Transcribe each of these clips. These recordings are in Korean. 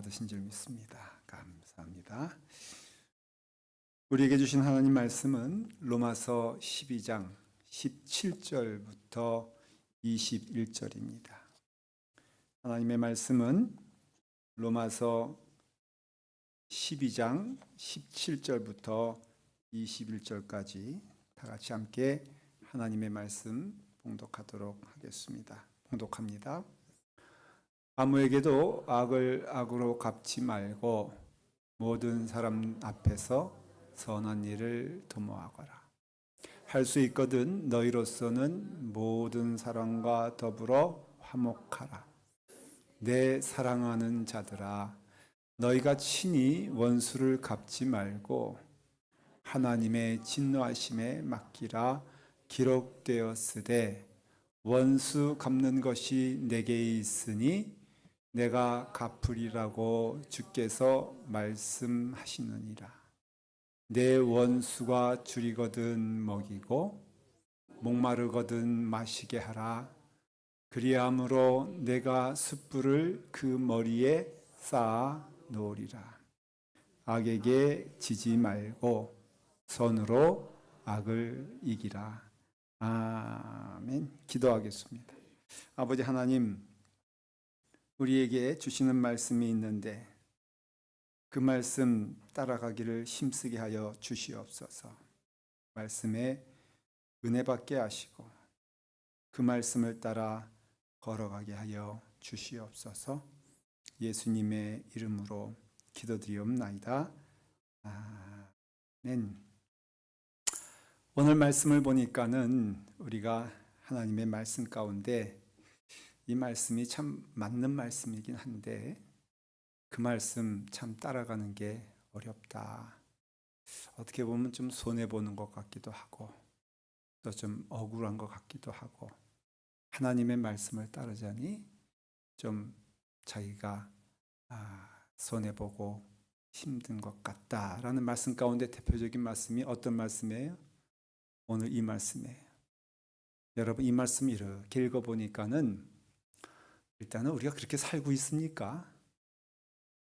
받으신 줄 믿습니다. 감사합니다. 우리에게 주신 하나님 말씀은 로마서 12장 17절부터 21절입니다. 하나님의 말씀은 로마서 12장 17절부터 21절까지 다 같이 함께 하나님의 말씀 봉독하도록 하겠습니다. 봉독합니다. 아무에게도 악을 악으로 갚지 말고 모든 사람 앞에서 선한 일을 도모하거라. 할 수 있거든 너희로서는 모든 사람과 더불어 화목하라. 내 사랑하는 자들아, 너희가 친히 원수를 갚지 말고 하나님의 진노하심에 맡기라. 기록되었으되 원수 갚는 것이 내게 있으니 내가 갚으리라고 주께서 말씀하시느니라. 내 원수가 줄이거든 먹이고 목마르거든 마시게 하라. 그리함으로 내가 숯불을 그 머리에 쌓아 놓으리라. 악에게 지지 말고 선으로 악을 이기라. 아멘. 기도하겠습니다. 아버지 하나님, 우리에게 주시는 말씀이 있는데 그 말씀 따라가기를 힘쓰게 하여 주시옵소서. 말씀에 은혜 받게 하시고 그 말씀을 따라 걸어가게 하여 주시옵소서. 예수님의 이름으로 기도드리옵나이다. 아멘. 오늘 말씀을 보니까는 우리가 하나님의 말씀 가운데 이 말씀이 참 맞는 말씀이긴 한데 그 말씀 참 따라가는 게 어렵다. 어떻게 보면 좀 손해보는 것 같기도 하고 또 좀 억울한 것 같기도 하고 하나님의 말씀을 따르자니 좀 자기가 손해보고 힘든 것 같다라는 말씀 가운데 대표적인 말씀이 어떤 말씀이에요? 오늘 이 말씀이에요. 여러분, 이 말씀 이렇게 읽어보니까는 일단은 우리가 그렇게 살고 있습니까?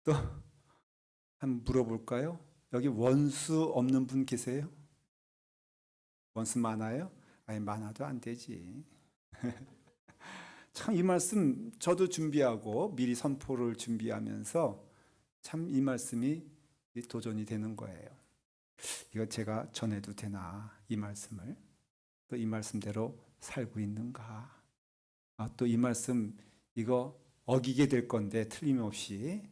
또 한번 물어볼까요? 여기 원수 없는 분 계세요? 원수 많아요? 아니, 많아도 안 되지. 참 이 말씀 저도 준비하고 미리 선포를 준비하면서 참 이 말씀이 도전이 되는 거예요. 이거 제가 전해도 되나, 이 말씀을? 또 이 말씀대로 살고 있는가? 또 이 말씀 이거 어기게 될 건데 틀림없이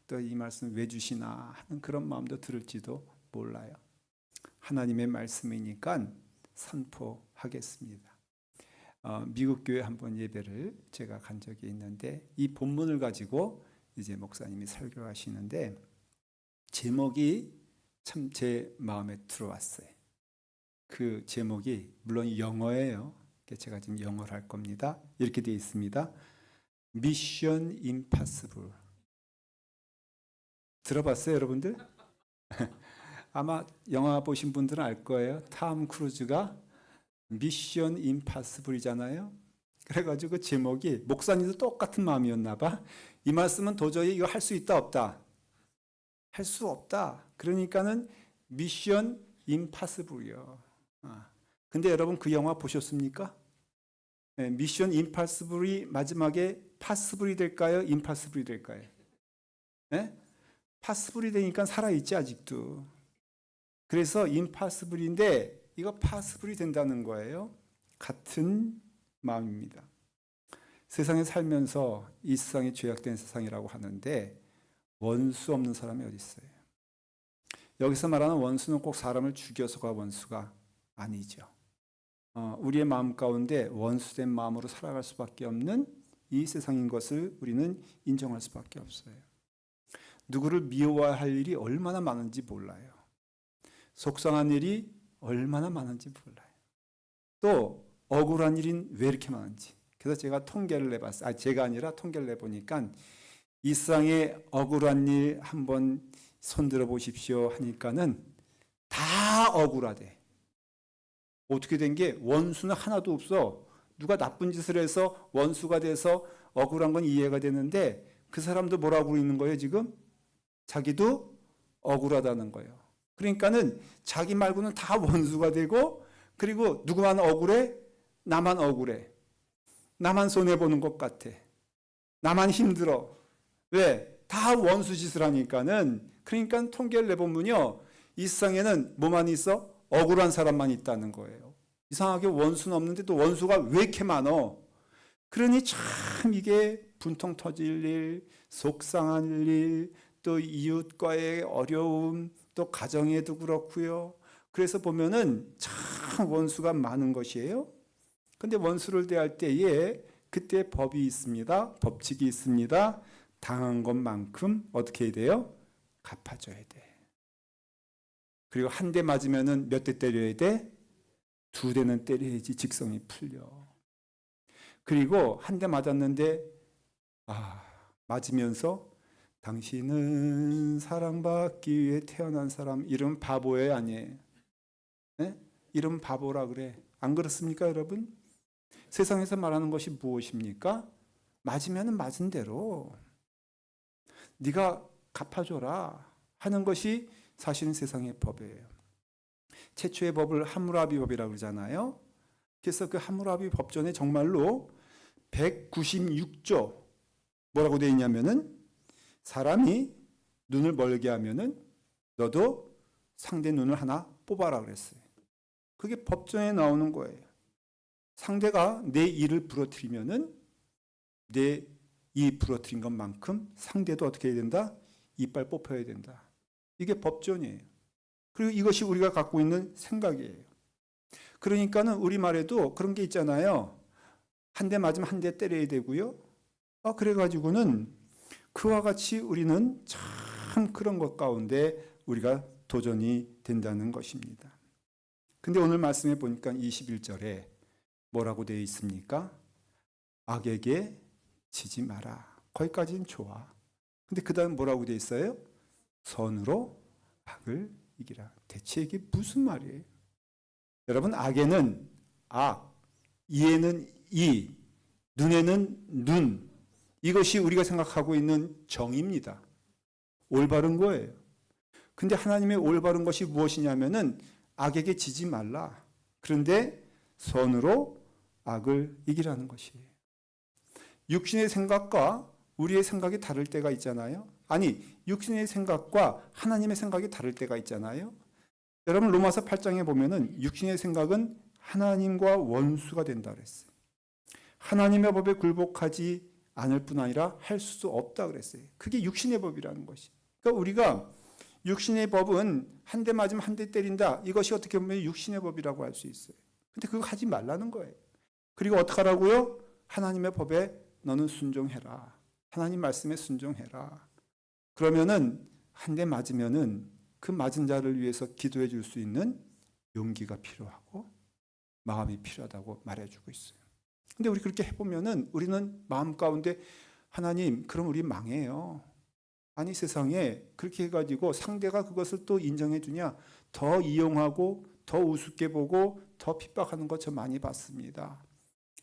또 이 말씀 왜 주시나 하는 그런 마음도 들을지도 몰라요. 하나님의 말씀이니까 선포하겠습니다. 미국 교회 한번 예배를 제가 간 적이 있는데 이 본문을 가지고 이제 목사님이 설교하시는데 제목이 참 제 마음에 들어왔어요. 그 제목이 물론 영어예요. 제가 지금 영어를 할 겁니다. 이렇게 되어 있습니다. 미션 임파서블. 들어봤어요, 여러분들? 아마 영화 보신 분들은 알 거예요. 톰 크루즈가 미션 임파서블이잖아요. 그래가지고 제목이 목사님도 똑같은 마음이었나 봐. 이 말씀은 도저히 이거 할 수 있다 없다? 할 수 없다. 그러니까는 미션 임파서블이요. 근데 여러분 그 영화 보셨습니까? 네, 미션 임파서블이 마지막에 파서블이 될까요? 임파서블이 될까요? 네? 파서블이 되니까 살아있지 아직도. 그래서 임파서블인데 이거 파서블이 된다는 거예요. 같은 마음입니다. 세상에 살면서 이 세상이 죄악된 세상이라고 하는데 원수 없는 사람이 어디 있어요? 여기서 말하는 원수는 꼭 사람을 죽여서가 원수가 아니죠. 우리의 마음 가운데 원수된 마음으로 살아갈 수밖에 없는 이 세상인 것을 우리는 인정할 수밖에 없어요. 누구를 미워할 일이 얼마나 많은지 몰라요. 속상한 일이 얼마나 많은지 몰라요. 또 억울한 일은 왜 이렇게 많은지. 그래서 제가 통계를 내봤어요. 제가 아니라 통계를 내보니까 이 세상에 억울한 일 한번 손들어 보십시오 하니까는 다 억울하대. 어떻게 된 게 원수는 하나도 없어. 누가 나쁜 짓을 해서 원수가 돼서 억울한 건 이해가 되는데 그 사람도 뭐라고 있는 거예요, 지금? 자기도 억울하다는 거예요. 그러니까는 자기 말고는 다 원수가 되고, 그리고 누구만 억울해? 나만 억울해. 나만 손해보는 것 같아. 나만 힘들어. 왜? 다 원수 짓을 하니까는. 그러니까 통계를 내보면요, 이 세상에는 뭐만 있어? 억울한 사람만 있다는 거예요. 이상하게 원수는 없는데 또 원수가 왜 이렇게 많어? 그러니 참 이게 분통 터질 일, 속상한 일, 또 이웃과의 어려움, 또 가정에도 그렇고요. 그래서 보면은 참 원수가 많은 것이에요. 근데 원수를 대할 때에 그때 법이 있습니다. 법칙이 있습니다. 당한 것만큼 어떻게 해야 돼요? 갚아줘야 돼. 그리고 한 대 맞으면은 몇 대 때려야 돼? 2대는 때려야지 직성이 풀려. 그리고 한 대 맞았는데 맞으면서 당신은 사랑받기 위해 태어난 사람, 이름 바보예요, 아니에요? 네? 이름 바보라 그래. 안 그렇습니까, 여러분? 세상에서 말하는 것이 무엇입니까? 맞으면 맞은 대로 네가 갚아줘라 하는 것이 사실은 세상의 법이에요. 최초의 법을 함무라비 법이라고 그러잖아요. 그래서 그 함무라비 법전에 정말로 196조 뭐라고 되어 있냐면은 사람이 눈을 멀게 하면은 너도 상대 눈을 하나 뽑아라 그랬어요. 그게 법전에 나오는 거예요. 상대가 내 이를 부러뜨리면은 내 이 부러뜨린 것만큼 상대도 어떻게 해야 된다? 이빨 뽑혀야 된다. 이게 법전이에요. 그리고 이것이 우리가 갖고 있는 생각이에요. 그러니까는 우리말에도 그런 게 있잖아요. 한 대 맞으면 한 대 때려야 되고요. 그래가지고는 그와 같이 우리는 참 그런 것 가운데 우리가 도전이 된다는 것입니다. 근데 오늘 말씀해 보니까 21절에 뭐라고 되어 있습니까? 악에게 지지 마라. 거기까지는 좋아. 근데 그 다음 뭐라고 되어 있어요? 선으로 악을 이기라. 대체 이게 무슨 말이에요? 여러분, 악에는 악, 이에는 이, 눈에는 눈. 이것이 우리가 생각하고 있는 정의입니다. 올바른 거예요. 근데 하나님의 올바른 것이 무엇이냐면은 악에게 지지 말라. 그런데 선으로 악을 이기라는 것이에요. 육신의 생각과 우리의 생각이 다를 때가 있잖아요. 아니, 육신의 생각과 하나님의 생각이 다를 때가 있잖아요. 여러분, 로마서 8장에 보면은 육신의 생각은 하나님과 원수가 된다 그랬어요. 하나님의 법에 굴복하지 않을 뿐 아니라 할 수 없다 그랬어요. 그게 육신의 법이라는 것이. 그러니까 우리가 육신의 법은 한 대 맞으면 한 대 때린다. 이것이 어떻게 보면 육신의 법이라고 할 수 있어요. 근데 그거 하지 말라는 거예요. 그리고 어떻게 하라고요? 하나님의 법에 너는 순종해라. 하나님 말씀에 순종해라. 그러면은 한 대 맞으면은 그 맞은 자를 위해서 기도해 줄 수 있는 용기가 필요하고 마음이 필요하다고 말해주고 있어요. 근데 우리 그렇게 해보면은 우리는 마음 가운데 하나님, 그럼 우리 망해요. 아니, 세상에 그렇게 해가지고 상대가 그것을 또 인정해 주냐? 더 이용하고 더 우습게 보고 더 핍박하는 것 저 많이 봤습니다.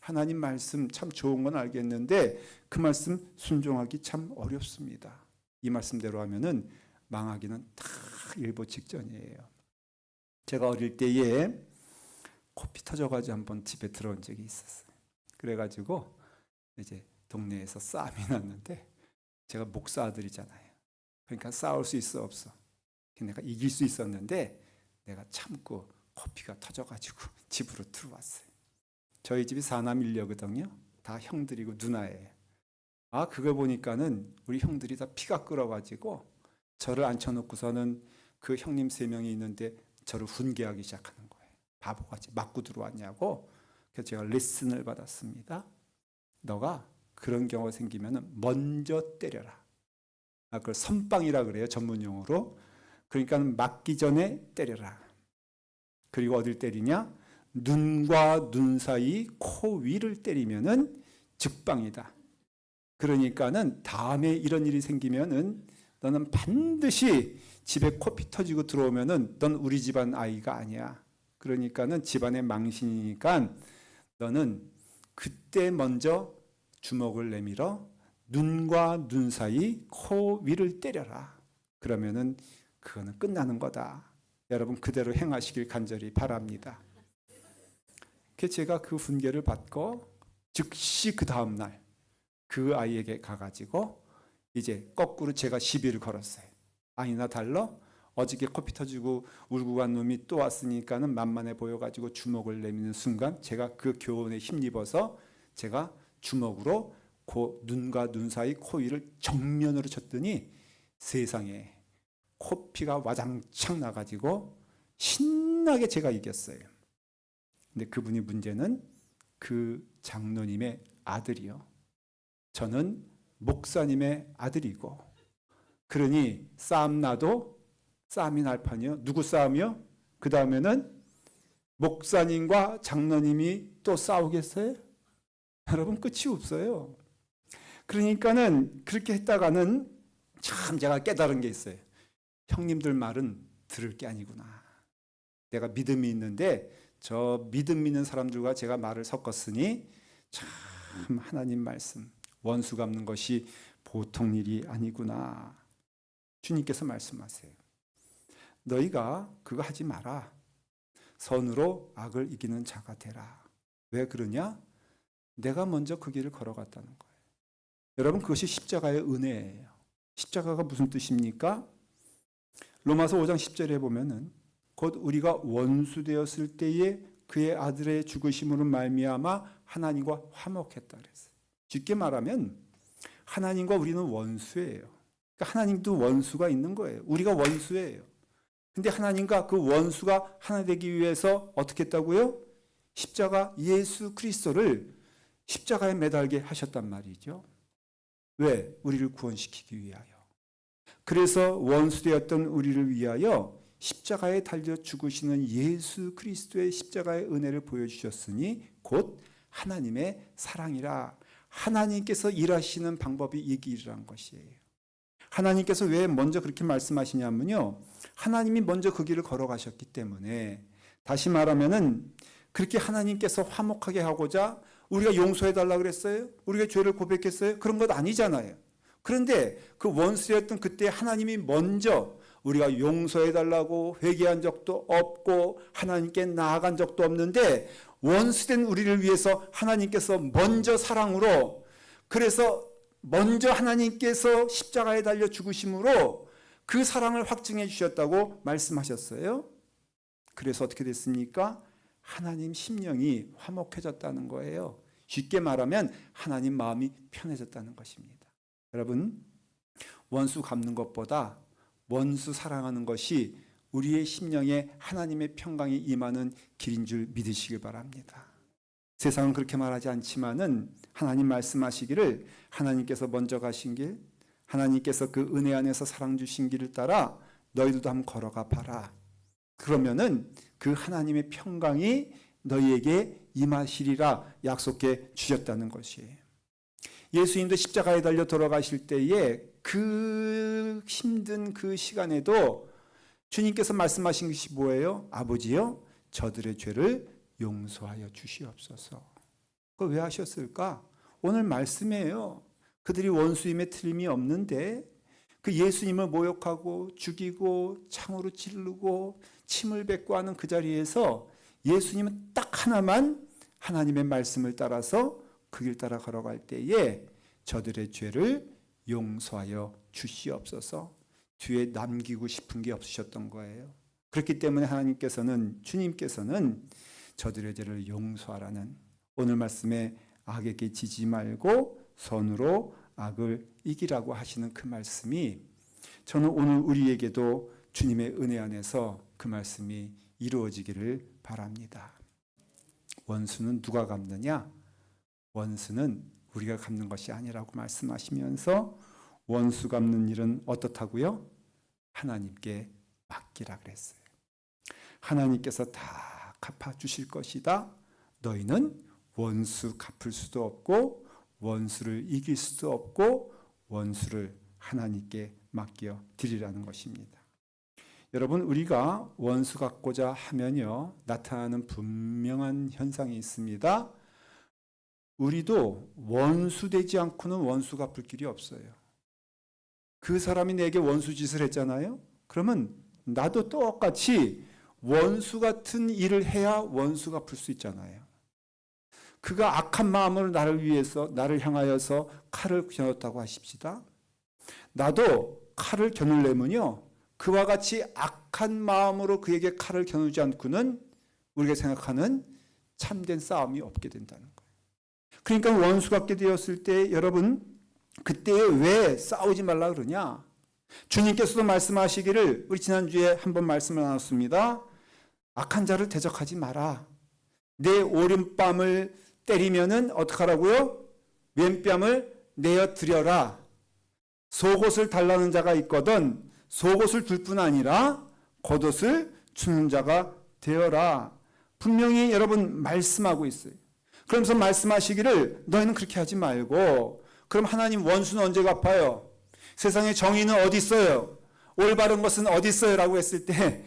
하나님 말씀 참 좋은 건 알겠는데 그 말씀 순종하기 참 어렵습니다. 이 말씀대로 하면은 망하기는 다 일보 직전이에요. 제가 어릴 때에 코피 터져가지고 한번 집에 들어온 적이 있었어요. 그래가지고 이제 동네에서 싸움이 났는데 제가 목사 아들이잖아요. 그러니까 싸울 수 있어 없어. 내가 이길 수 있었는데 내가 참고 코피가 터져가지고 집으로 들어왔어요. 저희 집이 4남 1녀거든요. 다 형들이고 누나예요. 그걸 보니까는 우리 형들이 다 피가 끓어가지고 저를 앉혀놓고서는 그 형님 3명이 있는데 저를 훈계하기 시작하는 거예요. 바보같이 맞고 들어왔냐고. 그래서 제가 레슨을 받았습니다. 너가 그런 경우가 생기면 먼저 때려라. 그걸 선빵이라 그래요, 전문 용어로. 그러니까 맞기 전에 때려라. 그리고 어딜 때리냐? 눈과 눈 사이 코 위를 때리면은 즉방이다. 그러니까는 다음에 이런 일이 생기면은 너는 반드시 집에 코피 터지고 들어오면은 넌 우리 집안 아이가 아니야. 그러니까는 집안의 망신이니까 너는 그때 먼저 주먹을 내밀어 눈과 눈 사이 코 위를 때려라. 그러면은 그거는 끝나는 거다. 여러분 그대로 행하시길 간절히 바랍니다. 제가 그 훈계를 받고 즉시 그 다음 날 그 아이에게 가가지고 이제 거꾸로 제가 시비를 걸었어요. 아니나 달러? 어저께 커피 터지고 울고 간 놈이 또 왔으니까는 만만해 보여가지고 주먹을 내미는 순간 제가 그 교훈에 힘입어서 제가 주먹으로 눈과 눈 사이 코 위를 정면으로 쳤더니 세상에 코피가 와장창 나가지고 신나게 제가 이겼어요. 근데 그분이 문제는 그 장로님의 아들이요. 저는 목사님의 아들이고, 그러니 싸움 나도 싸움이 날 판이요. 누구 싸움이요? 그 다음에는 목사님과 장로님이 또 싸우겠어요? 여러분 끝이 없어요. 그러니까는 그렇게 했다가는 참 제가 깨달은 게 있어요. 형님들 말은 들을 게 아니구나. 내가 믿음이 있는데 저 믿음 있는 사람들과 제가 말을 섞었으니 참 하나님 말씀 원수 갚는 것이 보통 일이 아니구나. 주님께서 말씀하세요. 너희가 그거 하지 마라. 선으로 악을 이기는 자가 되라. 왜 그러냐? 내가 먼저 그 길을 걸어갔다는 거예요. 여러분 그것이 십자가의 은혜예요. 십자가가 무슨 뜻입니까? 로마서 5장 10절에 보면은 곧 우리가 원수 되었을 때에 그의 아들의 죽으심으로 말미암아 하나님과 화목했다 그랬어요. 쉽게 말하면 하나님과 우리는 원수예요. 그러니까 하나님도 원수가 있는 거예요. 우리가 원수예요. 근데 하나님과 그 원수가 하나 되기 위해서 어떻게 했다고요? 십자가 예수 그리스도를 십자가에 매달게 하셨단 말이죠. 왜? 우리를 구원시키기 위하여. 그래서 원수되었던 우리를 위하여 십자가에 달려 죽으시는 예수 그리스도의 십자가의 은혜를 보여주셨으니 곧 하나님의 사랑이라. 하나님께서 일하시는 방법이 이 길이라는 것이에요. 하나님께서 왜 먼저 그렇게 말씀하시냐면요. 하나님이 먼저 그 길을 걸어가셨기 때문에, 다시 말하면은 그렇게 하나님께서 화목하게 하고자 우리가 용서해달라 그랬어요? 우리가 죄를 고백했어요? 그런 것 아니잖아요. 그런데 그 원수였던 그때 하나님이 먼저 우리가 용서해달라고 회개한 적도 없고 하나님께 나아간 적도 없는데 원수된 우리를 위해서 하나님께서 먼저 사랑으로, 그래서 먼저 하나님께서 십자가에 달려 죽으심으로 그 사랑을 확증해 주셨다고 말씀하셨어요. 그래서 어떻게 됐습니까? 하나님 심령이 화목해졌다는 거예요. 쉽게 말하면 하나님 마음이 편해졌다는 것입니다. 여러분, 원수 갚는 것보다 원수 사랑하는 것이 우리의 심령에 하나님의 평강이 임하는 길인 줄 믿으시길 바랍니다. 세상은 그렇게 말하지 않지만은 하나님 말씀하시기를 하나님께서 먼저 가신 길, 하나님께서 그 은혜 안에서 사랑 주신 길을 따라 너희들도 한번 걸어가 봐라. 그러면은 그 하나님의 평강이 너희에게 임하시리라 약속해 주셨다는 것이에요. 예수님도 십자가에 달려 돌아가실 때에 그 힘든 그 시간에도 주님께서 말씀하신 것이 뭐예요? 아버지요, 저들의 죄를 용서하여 주시옵소서. 그거 왜 하셨을까? 오늘 말씀이에요. 그들이 원수임에 틀림이 없는데 그 예수님을 모욕하고 죽이고 창으로 찌르고 침을 뱉고 하는 그 자리에서 예수님은 딱 하나만 하나님의 말씀을 따라서 그 길 따라 걸어갈 때에 저들의 죄를 용서하여 주시옵소서. 뒤에 남기고 싶은 게 없으셨던 거예요. 그렇기 때문에 하나님께서는, 주님께서는 저들의 죄를 용서하라는 오늘 말씀에 악에게 지지 말고 선으로 악을 이기라고 하시는 그 말씀이, 저는 오늘 우리에게도 주님의 은혜 안에서 그 말씀이 이루어지기를 바랍니다. 원수는 누가 갚느냐? 원수는 우리가 갚는 것이 아니라고 말씀하시면서 원수 갚는 일은 어떻다고요? 하나님께 맡기라 그랬어요. 하나님께서 다 갚아주실 것이다. 너희는 원수 갚을 수도 없고 원수를 이길 수도 없고 원수를 하나님께 맡겨 드리라는 것입니다. 여러분, 우리가 원수 갚고자 하면요, 나타나는 분명한 현상이 있습니다. 우리도 원수되지 않고는 원수 갚을 길이 없어요. 그 사람이 내게 원수 짓을 했잖아요. 그러면 나도 똑같이 원수 같은 일을 해야 원수 갚을 수 있잖아요. 그가 악한 마음으로 나를 위해서, 나를 향하여서 칼을 겨눴다고 하십시다. 나도 칼을 겨누려면요, 그와 같이 악한 마음으로 그에게 칼을 겨누지 않고는 우리가 생각하는 참된 싸움이 없게 된다는 거예요. 그러니까 원수 갖게 되었을 때 여러분, 그때 왜 싸우지 말라 그러냐? 주님께서도 말씀하시기를, 우리 지난주에 한번 말씀을 나눴습니다. 악한 자를 대적하지 마라. 내 오른뺨을 때리면은 어떡하라고요? 왼뺨을 내어 드려라. 속옷을 달라는 자가 있거든 속옷을 줄 뿐 아니라 겉옷을 주는 자가 되어라. 분명히 여러분 말씀하고 있어요. 그러면서 말씀하시기를 너희는 그렇게 하지 말고, 그럼 하나님 원수는 언제 갚아요? 세상에 정의는 어디 있어요? 올바른 것은 어디 있어요? 라고 했을 때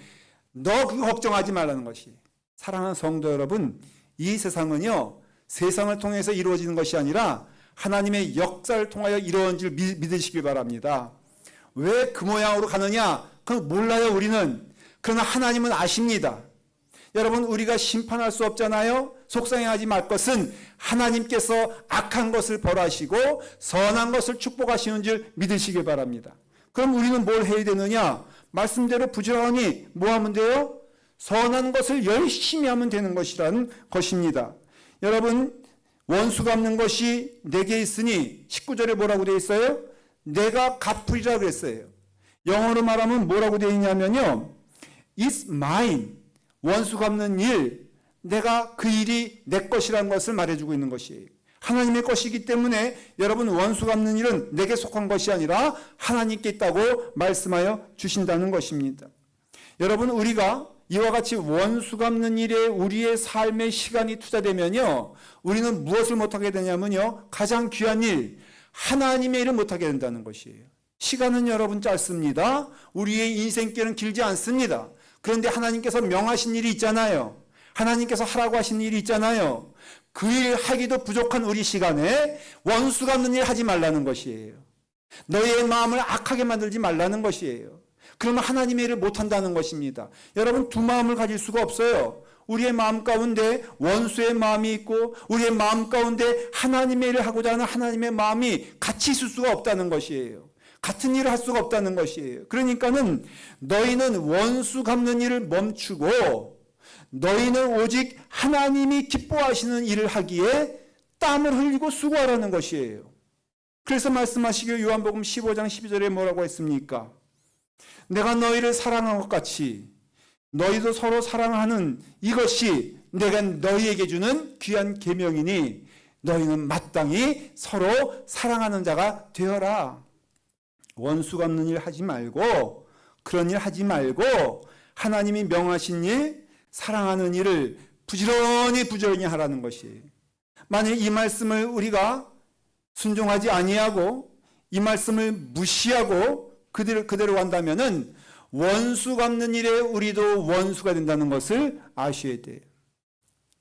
너 그거 걱정하지 말라는 것이. 사랑하는 성도 여러분, 이 세상은요, 세상을 통해서 이루어지는 것이 아니라 하나님의 역사를 통하여 이루어진 줄 믿으시길 바랍니다. 왜 그 모양으로 가느냐? 그건 몰라요, 우리는. 그러나 하나님은 아십니다. 여러분, 우리가 심판할 수 없잖아요. 속상해하지 말 것은 하나님께서 악한 것을 벌하시고 선한 것을 축복하시는 줄 믿으시길 바랍니다. 그럼 우리는 뭘 해야 되느냐? 말씀대로 부지런히 뭐 하면 돼요? 선한 것을 열심히 하면 되는 것이라는 것입니다. 여러분, 원수 갚는 것이 내게 있으니 19절에 뭐라고 되어 있어요? 내가 갚으리라 그랬어요. 영어로 말하면 뭐라고 되어 있냐면요, It's mine. 원수 갚는 일, 내가 그 일이 내 것이라는 것을 말해주고 있는 것이에요. 하나님의 것이기 때문에 여러분, 원수 갚는 일은 내게 속한 것이 아니라 하나님께 있다고 말씀하여 주신다는 것입니다. 여러분, 우리가 이와 같이 원수 갚는 일에 우리의 삶의 시간이 투자되면요, 우리는 무엇을 못하게 되냐면요, 가장 귀한 일, 하나님의 일을 못하게 된다는 것이에요. 시간은 여러분 짧습니다. 우리의 인생길은 길지 않습니다. 그런데 하나님께서 명하신 일이 있잖아요. 하나님께서 하라고 하신 일이 있잖아요. 그 일 하기도 부족한 우리 시간에 원수 갚는 일 하지 말라는 것이에요. 너희의 마음을 악하게 만들지 말라는 것이에요. 그러면 하나님의 일을 못한다는 것입니다. 여러분, 두 마음을 가질 수가 없어요. 우리의 마음 가운데 원수의 마음이 있고 우리의 마음 가운데 하나님의 일을 하고자 하는 하나님의 마음이 같이 있을 수가 없다는 것이에요. 같은 일을 할 수가 없다는 것이에요. 그러니까는 너희는 원수 갚는 일을 멈추고 너희는 오직 하나님이 기뻐하시는 일을 하기에 땀을 흘리고 수고하라는 것이에요. 그래서 말씀하시기를 요한복음 15장 12절에 뭐라고 했습니까? 내가 너희를 사랑한 것 같이 너희도 서로 사랑하는 이것이 내가 너희에게 주는 귀한 계명이니 너희는 마땅히 서로 사랑하는 자가 되어라. 원수 갚는 일 하지 말고, 그런 일 하지 말고 하나님이 명하신 일, 사랑하는 일을 부지런히 하라는 것이에요. 만약 이 말씀을 우리가 순종하지 아니하고 이 말씀을 무시하고 그대로 간다면은 원수 갚는 일에 우리도 원수가 된다는 것을 아셔야 돼요.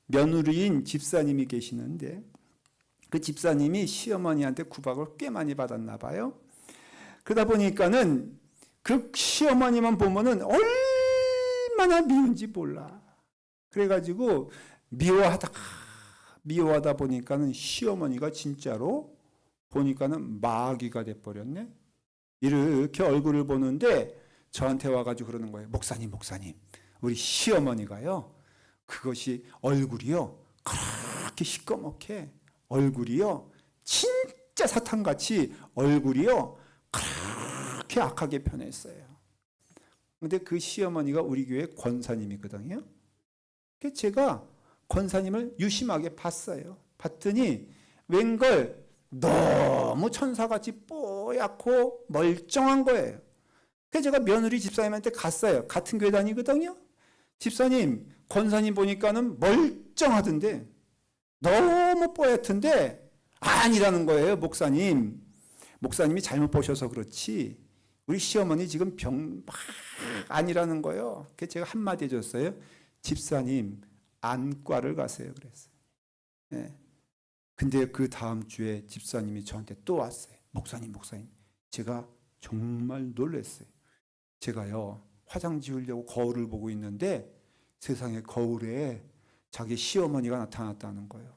며느리인 집사님이 계시는데 그 집사님이 시어머니한테 구박을 꽤 많이 받았나 봐요. 그러다 보니까는 그 시어머니만 보면은 얼마나 미운지 몰라. 그래가지고 미워하다 보니까는 시어머니가 진짜로 보니까는 마귀가 돼버렸네. 이렇게 얼굴을 보는데 저한테 와가지고 그러는 거예요. 목사님, 우리 시어머니가요, 그것이 얼굴이요, 그렇게 시꺼멓게 얼굴이요, 진짜 사탄같이 얼굴이요, 그렇게 악하게 변했어요. 근데 그 시어머니가 우리 교회 권사님이거든요. 그래서 제가 권사님을 유심하게 봤어요. 봤더니 웬걸 너무 천사같이 뽀얗고 멀쩡한 거예요. 그래서 제가 며느리 집사님한테 갔어요. 같은 교회 다니거든요. 집사님, 권사님 보니까는 멀쩡하던데 너무 뽀얗던데 아니라는 거예요. 목사님이 잘못 보셔서 그렇지 우리 시어머니 지금 병 막 아니라는 거예요. 그래서 제가 한마디 해줬어요. 집사님, 안과를 가세요. 그랬어요. 네. 근데 그 다음 주에 집사님이 저한테 또 왔어요. 목사님, 제가 정말 놀랐어요. 제가요, 화장 지우려고 거울을 보고 있는데 세상에 거울에 자기 시어머니가 나타났다는 거예요.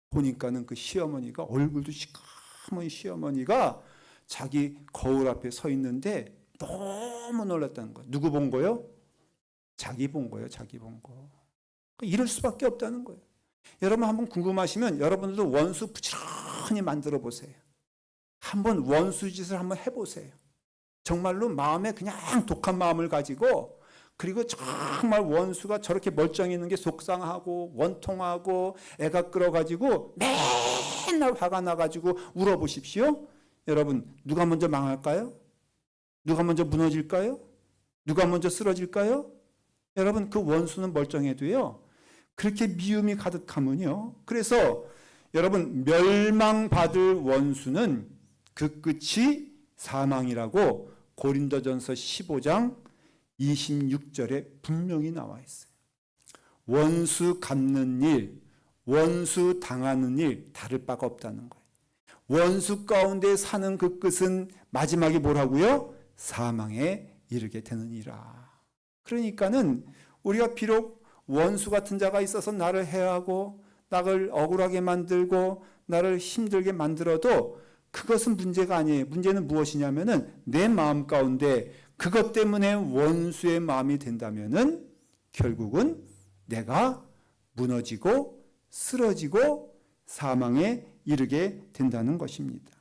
보니까는 그 시어머니가, 얼굴도 시커먼 시어머니가 자기 거울 앞에 서 있는데 너무 놀랐다는 거예요. 누구 본 거요? 자기 본 거예요. 자기 본 거. 이럴 수밖에 없다는 거예요. 여러분 한번 궁금하시면 여러분들도 원수 부지런히 만들어 보세요. 한번 원수 짓을 한번 해보세요. 정말로 마음에 그냥 독한 마음을 가지고, 그리고 정말 원수가 저렇게 멀쩡히 있는 게 속상하고 원통하고 애가 끌어가지고 맨날 화가 나가지고 울어보십시오. 여러분, 누가 먼저 망할까요? 누가 먼저 무너질까요? 누가 먼저 쓰러질까요? 여러분, 그 원수는 멀쩡해도요, 그렇게 미움이 가득하면요, 그래서 여러분, 멸망받을 원수는 그 끝이 사망이라고 고린도전서 15장 26절에 분명히 나와 있어요. 원수 갚는 일, 원수 당하는 일 다를 바가 없다는 거예요. 원수 가운데 사는 그 끝은 마지막에 뭐라고요? 사망에 이르게 되느니라. 그러니까는 우리가 비록 원수 같은 자가 있어서 나를 해하고 나를 억울하게 만들고 나를 힘들게 만들어도 그것은 문제가 아니에요. 문제는 무엇이냐면은 내 마음 가운데 그것 때문에 원수의 마음이 된다면은 결국은 내가 무너지고 쓰러지고 사망에 이르게 된다는 것입니다.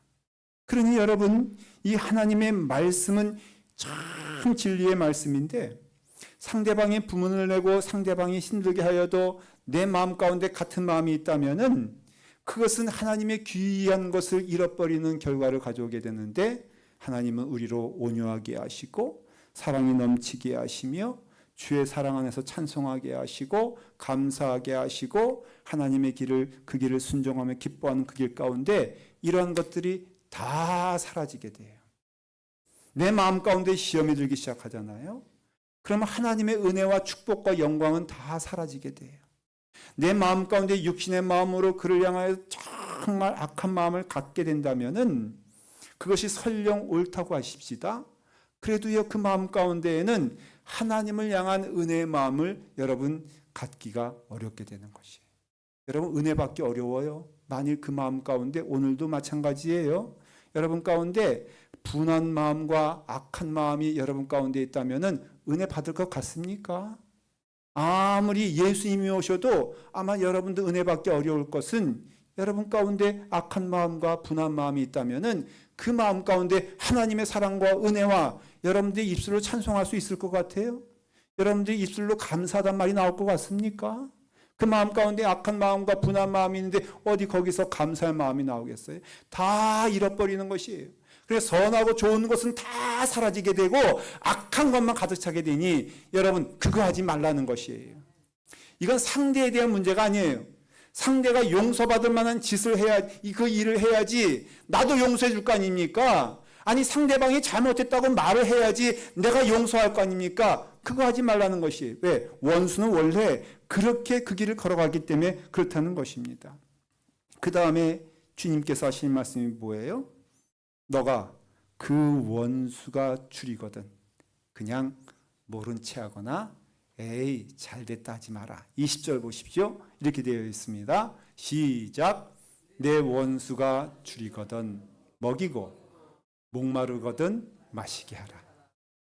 그러니 여러분, 이 하나님의 말씀은 참 진리의 말씀인데, 상대방의 부문을 내고 상대방이 힘들게 하여도 내 마음 가운데 같은 마음이 있다면은 그것은 하나님의 귀한 것을 잃어버리는 결과를 가져오게 되는데, 하나님은 우리로 온유하게 하시고 사랑이 넘치게 하시며 주의 사랑 안에서 찬송하게 하시고 감사하게 하시고 하나님의 길을, 그 길을 순종하며 기뻐하는 그 길 가운데 이러한 것들이 다 사라지게 돼요. 내 마음 가운데 시험이 들기 시작하잖아요. 그러면 하나님의 은혜와 축복과 영광은 다 사라지게 돼요. 내 마음 가운데 육신의 마음으로 그를 향하여 정말 악한 마음을 갖게 된다면은 그것이 설령 옳다고 하십시다. 그래도요, 그 마음 가운데에는 하나님을 향한 은혜의 마음을 여러분 갖기가 어렵게 되는 것이에요. 여러분, 은혜 받기 어려워요. 만일 그 마음 가운데, 오늘도 마찬가지예요. 여러분 가운데 분한 마음과 악한 마음이 여러분 가운데 있다면은 은혜 받을 것 같습니까? 아무리 예수님이 오셔도 아마 여러분도 은혜 받기 어려울 것은, 여러분 가운데 악한 마음과 분한 마음이 있다면은 그 마음 가운데 하나님의 사랑과 은혜와 여러분들의 입술로 찬송할 수 있을 것 같아요? 여러분들의 입술로 감사하단 말이 나올 것 같습니까? 그 마음 가운데 악한 마음과 분한 마음이 있는데 어디 거기서 감사의 마음이 나오겠어요? 다 잃어버리는 것이에요. 그래서 선하고 좋은 것은 다 사라지게 되고 악한 것만 가득 차게 되니 여러분, 그거 하지 말라는 것이에요. 이건 상대에 대한 문제가 아니에요. 상대가 용서받을 만한 짓을 해야, 그 일을 해야지 나도 용서해 줄 거 아닙니까? 아니, 상대방이 잘못했다고 말을 해야지 내가 용서할 거 아닙니까? 그거 하지 말라는 것이. 왜? 원수는 원래 그렇게 그 길을 걸어가기 때문에 그렇다는 것입니다. 그 다음에 주님께서 하신 말씀이 뭐예요? 너가 그 원수가 줄이거든 그냥 모른 체 하거나 에이 잘됐다 하지 마라. 20절 보십시오. 이렇게 되어 있습니다. 시작. 내 원수가 줄이거든 먹이고 목마르거든 마시게 하라.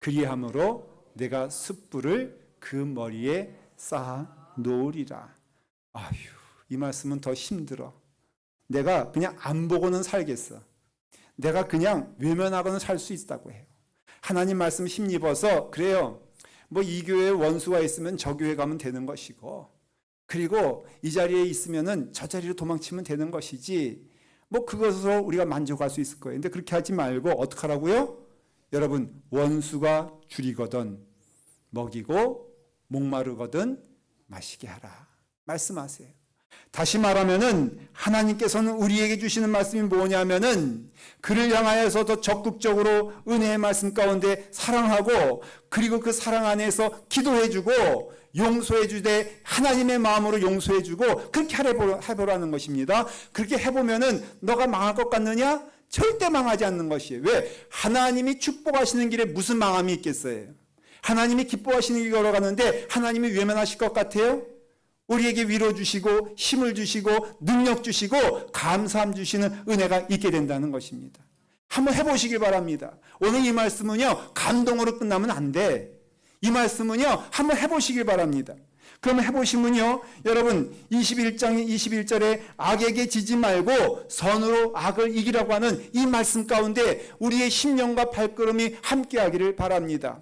그리함으로 내가 숯불을 그 머리에 쌓아 놓으리라. 아휴, 이 말씀은 더 힘들어. 내가 그냥 안 보고는 살겠어. 내가 그냥 외면하고는 살 수 있다고 해요. 하나님 말씀 힘입어서 그래요. 뭐 이 교회에 원수가 있으면 저 교회 가면 되는 것이고, 그리고 이 자리에 있으면은 저 자리로 도망치면 되는 것이지, 뭐 그것으로 우리가 만족할 수 있을 거예요. 근데 그렇게 하지 말고 어떻게 하라고요? 여러분, 원수가 줄이거든 먹이고 목마르거든 마시게 하라 말씀하세요. 다시 말하면은 하나님께서는 우리에게 주시는 말씀이 뭐냐면은 그를 향하여서 더 적극적으로 은혜의 말씀 가운데 사랑하고 그리고 그 사랑 안에서 기도해주고 용서해주되 하나님의 마음으로 용서해주고 그렇게 해보라는 것입니다. 그렇게 해보면은 너가 망할 것 같느냐? 절대 망하지 않는 것이에요. 왜? 하나님이 축복하시는 길에 무슨 망함이 있겠어요? 하나님이 기뻐하시는 길 걸어가는데 하나님이 외면하실 것 같아요? 우리에게 위로 주시고 힘을 주시고 능력 주시고 감사함 주시는 은혜가 있게 된다는 것입니다. 한번 해보시길 바랍니다. 오늘 이 말씀은요, 감동으로 끝나면 안 돼. 이 말씀은요, 한번 해보시길 바랍니다. 그러면 해보시면요, 여러분 21장 21절에 악에게 지지 말고 선으로 악을 이기라고 하는 이 말씀 가운데 우리의 심령과 발걸음이 함께하기를 바랍니다.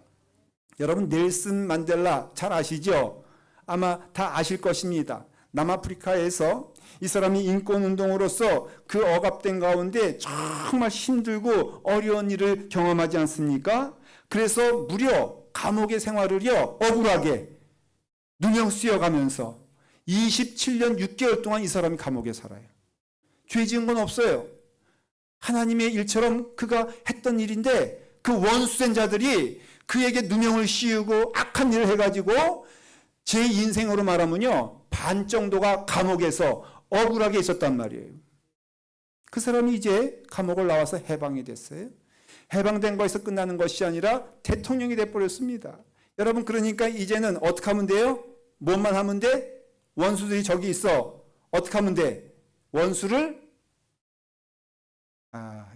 여러분 넬슨 만델라 잘 아시죠? 아마 다 아실 것입니다. 남아프리카에서 이 사람이 인권운동으로서 그 억압된 가운데 정말 힘들고 어려운 일을 경험하지 않습니까? 그래서 무려 감옥의 생활을요, 억울하게 누명 쓰여가면서 27년 6개월 동안 이 사람이 감옥에 살아요. 죄 지은 건 없어요. 하나님의 일처럼 그가 했던 일인데 그 원수된 자들이 그에게 누명을 씌우고 악한 일을 해가지고 제 인생으로 말하면요, 반 정도가 감옥에서 억울하게 있었단 말이에요. 그 사람이 이제 감옥을 나와서 해방이 됐어요. 해방된 것에서 끝나는 것이 아니라 대통령이 돼버렸습니다. 여러분 그러니까 이제는 어떻게 하면 돼요? 뭐만 하면 돼? 원수들이 저기 있어. 어떻게 하면 돼? 원수를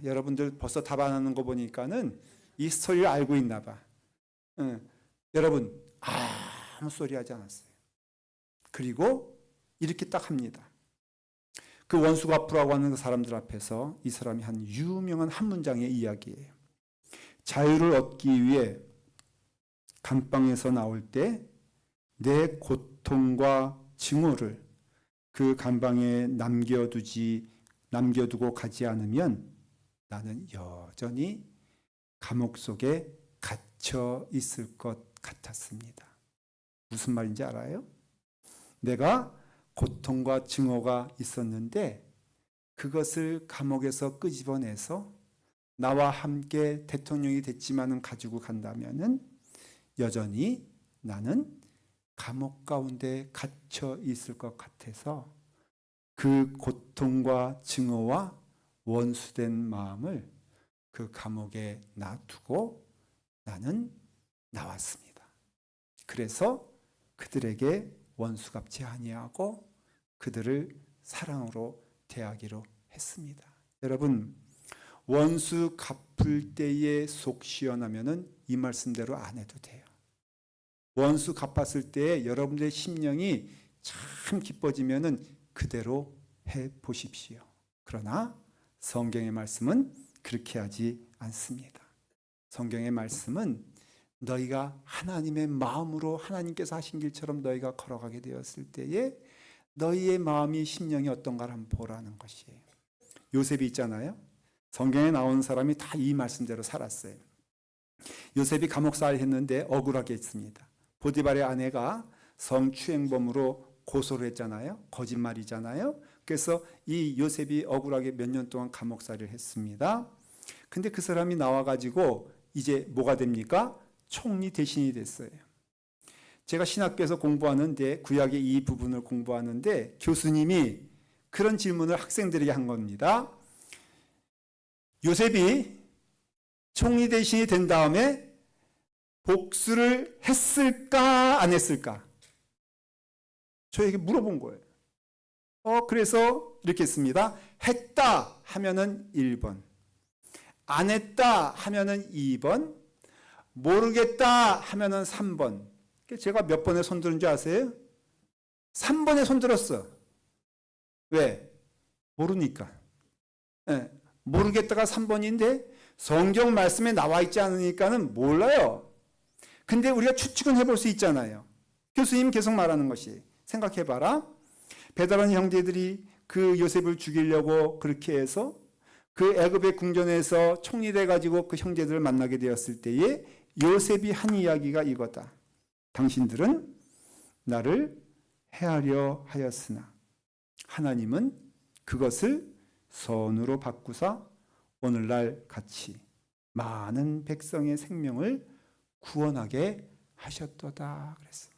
여러분들 벌써 답 안 하는 거 보니까는 이 스토리를 알고 있나 봐. 여러분 아무 소리 하지 않았어요. 그리고 이렇게 딱 합니다. 그 원수가 앞으로라고 하는 사람들 앞에서 이 사람이 한 유명한 한 문장의 이야기예요. 자유를 얻기 위해 감방에서 나올 때 내 고통과 증오를 그 감방에 남겨두고 가지 않으면 나는 여전히 감옥 속에 갇혀 있을 것 같았습니다. 무슨 말인지 알아요? 내가 고통과 증오가 있었는데 그것을 감옥에서 끄집어내서 나와 함께 대통령이 됐지만은 가지고 간다면은 여전히 나는 감옥 가운데 갇혀 있을 것 같아서 그 고통과 증오와 원수된 마음을 그 감옥에 놔두고 나는 나왔습니다. 그래서 그들에게 원수같이 아니하고 그들을 사랑으로 대하기로 했습니다. 여러분 원수 갚을 때에 속 시원하면은 이 말씀대로 안 해도 돼요. 원수 갚았을 때 여러분들의 심령이 참 기뻐지면은 그대로 해 보십시오. 그러나 성경의 말씀은 그렇게 하지 않습니다. 성경의 말씀은 너희가 하나님의 마음으로 하나님께서 하신 길처럼 너희가 걸어가게 되었을 때에 너희의 마음이 심령이 어떤가를 한번 보라는 것이에요. 요셉이 있잖아요. 성경에 나온 사람이 다 이 말씀대로 살았어요. 요셉이 감옥살이 했는데 억울하게 했습니다. 보디발의 아내가 성추행범으로 고소를 했잖아요. 거짓말이잖아요. 그래서 이 요셉이 억울하게 몇 년 동안 감옥살이를 했습니다. 근데 그 사람이 나와가지고 이제 뭐가 됩니까? 총리 대신이 됐어요. 제가 신학교에서 공부하는데 구약의 이 부분을 공부하는데 교수님이 그런 질문을 학생들에게 한 겁니다. 요셉이 총리 대신이 된 다음에 복수를 했을까 안 했을까? 저에게 물어본 거예요. 그래서 이렇게 했습니다. 했다 하면은 1번, 안 했다 하면은 2번, 모르겠다 하면은 3번. 제가 몇 번에 손드는 줄 아세요? 3번에 손들었어. 왜? 모르니까. 네. 모르겠다가 3번인데 성경 말씀에 나와 있지 않으니까는 몰라요. 근데 우리가 추측은 해볼 수 있잖아요. 교수님 계속 말하는 것이 생각해봐라. 베드라는 형제들이 그 요셉을 죽이려고 그렇게 해서 그 애굽의 궁전에서 총리돼 가지고 그 형제들을 만나게 되었을 때에 요셉이 한 이야기가 이거다. 당신들은 나를 해하려 하였으나 하나님은 그것을 선으로 바꾸사 오늘날 같이 많은 백성의 생명을 구원하게 하셨도다 그랬어요.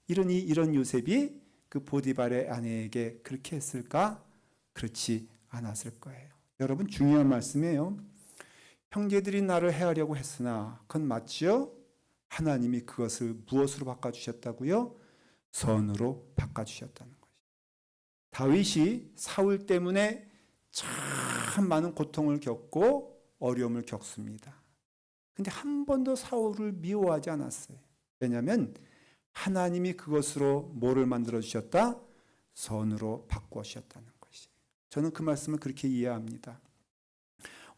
이러니 이런 요셉이 그 보디발의 아내에게 그렇게 했을까? 그렇지 않았을 거예요. 여러분 중요한 말씀이에요. 형제들이 나를 해하려고 했으나 그건 맞죠? 하나님이 그것을 무엇으로 바꿔주셨다고요? 선으로 바꿔주셨다는 거죠. 다윗이 사울 때문에 참 많은 고통을 겪고 어려움을 겪습니다. 근데 한 번도 사울을 미워하지 않았어요. 왜냐하면 하나님이 그것으로 뭐를 만들어 주셨다? 선으로 바꾸어 주셨다는 것이. 저는 그 말씀을 그렇게 이해합니다.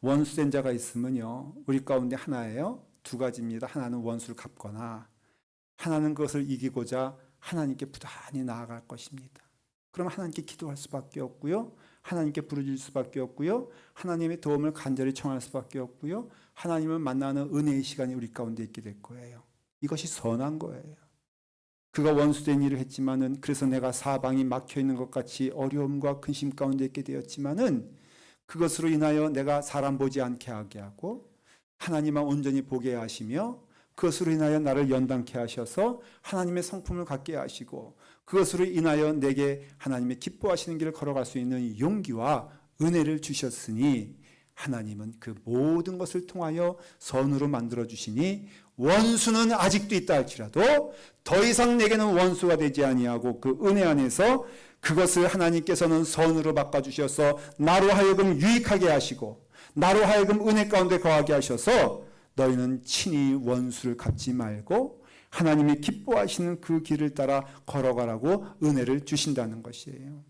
원수된 자가 있으면요, 우리 가운데 하나예요. 두 가지입니다. 하나는 원수를 갚거나 하나는 그것을 이기고자 하나님께 부단히 나아갈 것입니다. 그럼 하나님께 기도할 수밖에 없고요. 하나님께 부르짖을 수밖에 없고요. 하나님의 도움을 간절히 청할 수밖에 없고요. 하나님을 만나는 은혜의 시간이 우리 가운데 있게 될 거예요. 이것이 선한 거예요. 그가 원수된 일을 했지만은 그래서 내가 사방이 막혀 있는 것 같이 어려움과 근심 가운데 있게 되었지만은 그것으로 인하여 내가 사람 보지 않게 하게 하고 하나님만 온전히 보게 하시며 그것으로 인하여 나를 연단케 하셔서 하나님의 성품을 갖게 하시고 그것으로 인하여 내게 하나님의 기뻐하시는 길을 걸어갈 수 있는 용기와 은혜를 주셨으니 하나님은 그 모든 것을 통하여 선으로 만들어 주시니 원수는 아직도 있다 할지라도 더 이상 내게는 원수가 되지 아니하고 그 은혜 안에서 그것을 하나님께서는 선으로 바꿔주셔서 나로 하여금 유익하게 하시고 나로 하여금 은혜 가운데 거하게 하셔서 너희는 친히 원수를 갚지 말고 하나님이 기뻐하시는 그 길을 따라 걸어가라고 은혜를 주신다는 것이에요.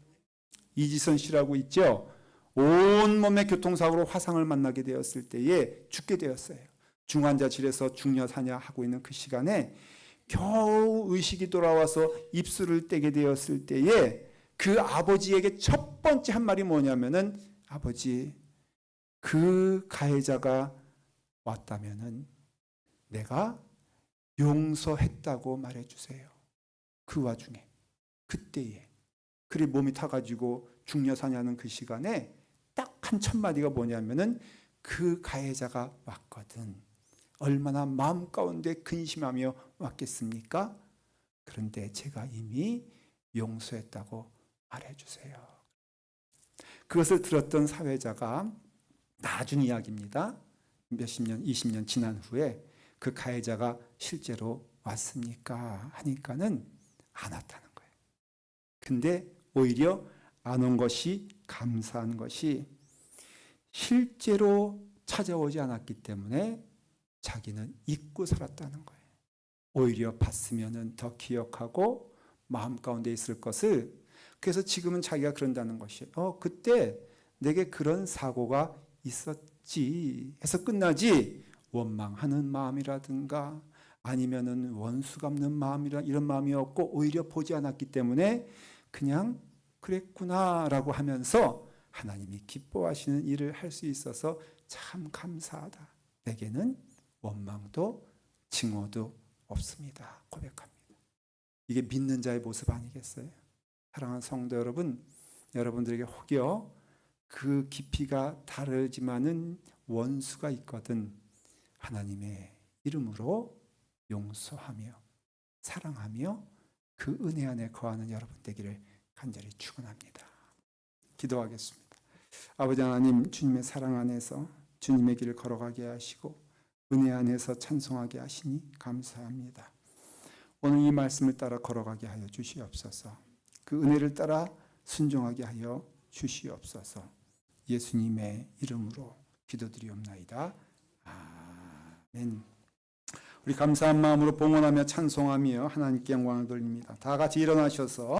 이지선 씨라고 있죠. 온몸의 교통사고로 화상을 만나게 되었을 때에 죽게 되었어요. 중환자실에서 중려사냐 하고 있는 그 시간에 겨우 의식이 돌아와서 입술을 떼게 되었을 때에 그 아버지에게 첫 번째 한 말이 뭐냐면은 아버지 그 가해자가 왔다면은 내가 용서했다고 말해주세요. 그 와중에 그때에 그리 몸이 타가지고 중려사냐는 그 시간에 딱 한 첫 마디가 뭐냐면은 그 가해자가 왔거든. 얼마나 마음 가운데 근심하며 왔겠습니까? 그런데 제가 이미 용서했다고 말해주세요. 그것을 들었던 사회자가 나중 이야기입니다. 몇십 년, 20년 지난 후에 그 가해자가 실제로 왔습니까? 하니까는 안 왔다는 거예요. 근데 오히려 안 온 것이 감사한 것이 실제로 찾아오지 않았기 때문에 자기는 잊고 살았다는 거예요. 오히려 봤으면은 더 기억하고 마음 가운데 있을 것을 그래서 지금은 자기가 그런다는 것이에요. 그때 내게 그런 사고가 있었지 해서 끝나지 원망하는 마음이라든가 아니면은 원수 갚는 마음이라 이런 마음이 없고 오히려 보지 않았기 때문에 그냥 그랬구나라고 하면서 하나님이 기뻐하시는 일을 할 수 있어서 참 감사하다. 내게는 원망도 증오도 없습니다. 고백합니다. 이게 믿는 자의 모습 아니겠어요? 사랑하는 성도 여러분, 여러분들에게 혹여 그 깊이가 다르지만은 원수가 있거든 하나님의 이름으로 용서하며 사랑하며 그 은혜 안에 거하는 여러분 되기를 간절히 축원합니다. 기도하겠습니다. 아버지 하나님, 주님의 사랑 안에서 주님의 길을 걸어가게 하시고 은혜 안에서 찬송하게 하시니 감사합니다. 오늘 이 말씀을 따라 걸어가게 하여 주시옵소서. 그 은혜를 따라 순종하게 하여 주시옵소서. 예수님의 이름으로 기도드리옵나이다. 아멘. 우리 감사한 마음으로 봉헌하며 찬송하며 하나님께 영광을 돌립니다. 다 같이 일어나셔서